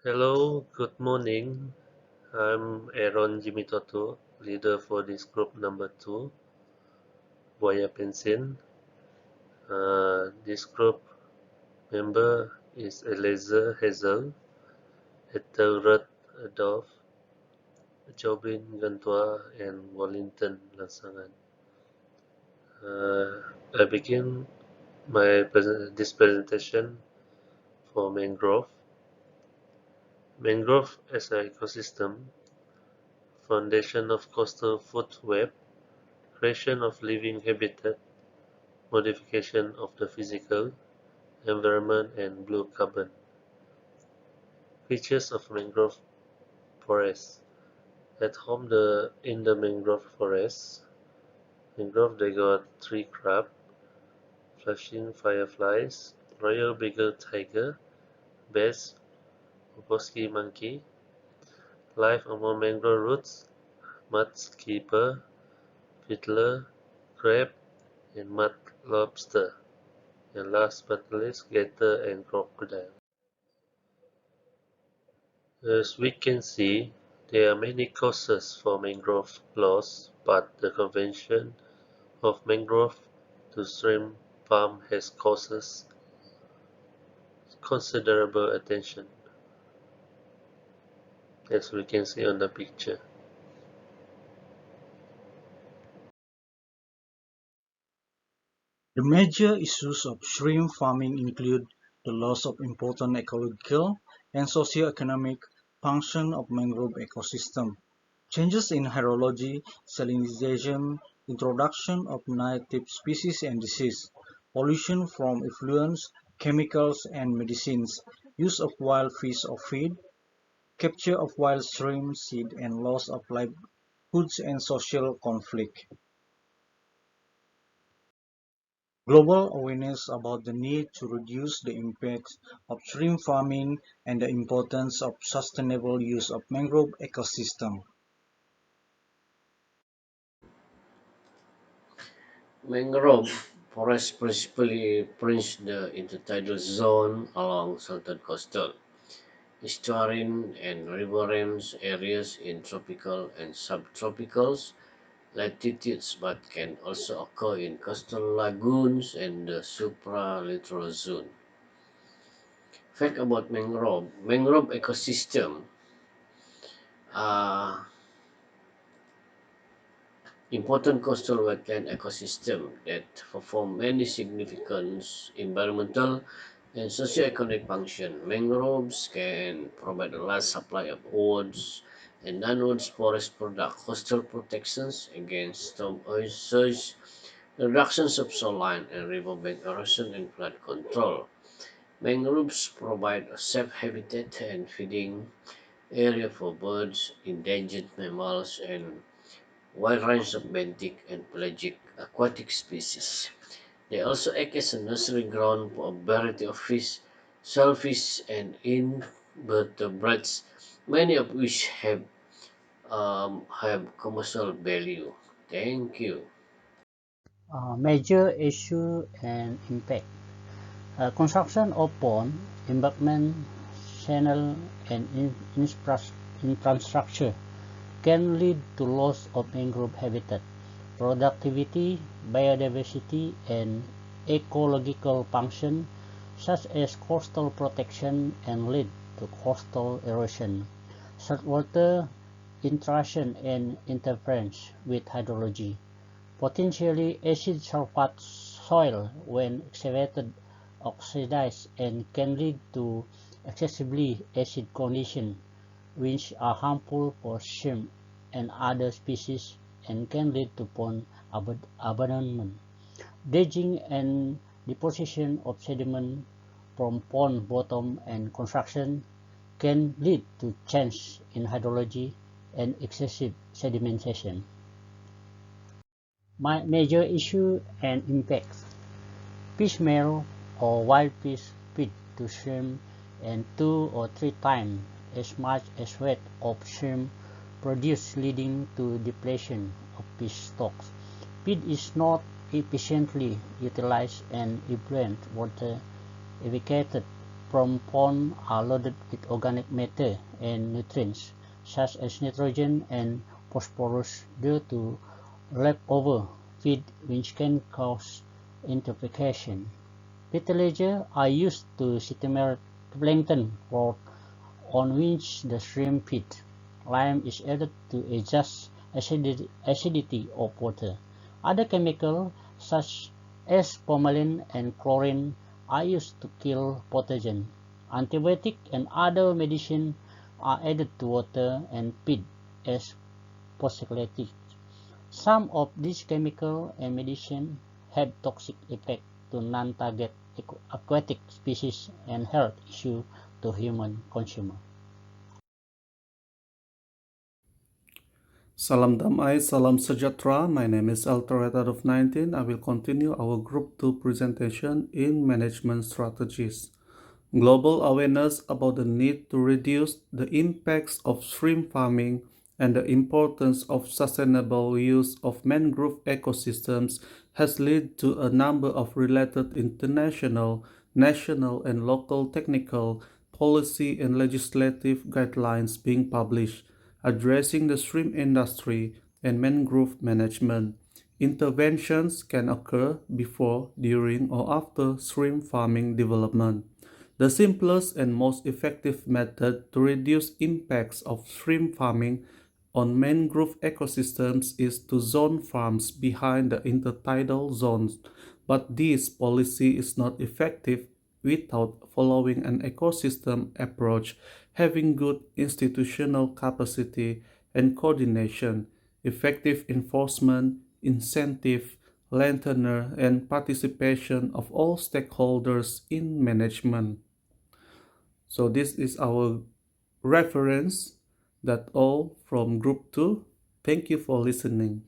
Hello, good morning. I'm Aaron Jimitoto, leader for this group number 2, Buaya Pencen. This group member is Eliza Hazel, Ethelred Adolf, Jobin Gantua, and Wellington Lansangan. I begin this presentation for mangrove. Mangrove as an ecosystem, foundation of coastal food web, creation of living habitat, modification of the physical environment and blue carbon. Features of mangrove forests. At home in the mangrove forest, mangrove they got tree crab, flashing fireflies, royal beagle tiger, bass, bosky monkey, life among mangrove roots, mud skipper, fiddler, crab, and mud lobster, and last but not least, gator and crocodile. As we can see, there are many causes for mangrove loss, but the conversion of mangrove to shrimp farm has causes considerable attention, as we can see on the picture. The major issues of shrimp farming include the loss of important ecological and socio-economic function of mangrove ecosystem, changes in hydrology, salinization, introduction of native species and disease, pollution from effluents, chemicals and medicines, use of wild fish or feed, capture of wild shrimp seed and loss of livelihoods and social conflict. Global awareness about the need to reduce the impacts of shrimp farming and the importance of sustainable use of mangrove ecosystem. Mangrove forests principally fringe the intertidal zone along southern coastal, estuarine and riverine areas in tropical and subtropical latitudes but can also occur in coastal lagoons and the supralittoral zone. Fact about mangrove ecosystem are important coastal wetland ecosystem that perform many significant environmental and socio-economic functions. Mangroves can provide a large supply of woods and non-woods forest products, coastal protections against storm surge, reductions of shoreline and riverbank erosion and flood control. Mangroves provide a safe habitat and feeding area for birds, endangered mammals, and wide range of benthic and pelagic aquatic species. They also act as a nursery ground for a variety of fish, shellfish, and invertebrates, many of which have commercial value. Thank you. Major issue and impact. Construction of pond, embankment, channel, and infrastructure can lead to loss of mangrove habitat, productivity, biodiversity, and ecological function, such as coastal protection, and lead to coastal erosion, saltwater intrusion, and interference with hydrology. Potentially acid sulfate soil, when excavated, oxidize and can lead to excessively acid conditions, which are harmful for shrimp and other species and can lead to pond abandonment. Dredging and deposition of sediment from pond bottom and construction can lead to change in hydrology and excessive sedimentation. Major issue and impacts. Fish meal or wild fish feed to shrimp and 2 or 3 times as much as weight of shrimp produced, leading to depletion of fish stocks. Feed is not efficiently utilized and effluent water evacuated from pond are loaded with organic matter and nutrients such as nitrogen and phosphorus due to leftover feed, which can cause intoxication. Fertilizer are used to stimulate plankton growth on which the shrimp feed. Lime is added to adjust acidity of water. Other chemicals such as formalin and chlorine are used to kill pathogens. Antibiotics and other medicine are added to water and feed as prophylactics. Some of these chemicals and medicine have toxic effect to non-target aquatic species and health issues to human consumer. Salam damai, salam sejahtera. My name is Altoreta of 19. I will continue our Group 2 presentation in Management Strategies. Global awareness about the need to reduce the impacts of shrimp farming and the importance of sustainable use of mangrove ecosystems has led to a number of related international, national, and local technical, policy, and legislative guidelines being published addressing the shrimp industry and mangrove management. Interventions can occur before, during, or after shrimp farming development. The simplest and most effective method to reduce impacts of shrimp farming on mangrove ecosystems is to zone farms behind the intertidal zones, but this policy is not effective without following an ecosystem approach, having good institutional capacity and coordination, effective enforcement, incentive, land tenure, and participation of all stakeholders in management. So this is our reference. That all from Group 2. Thank you for listening.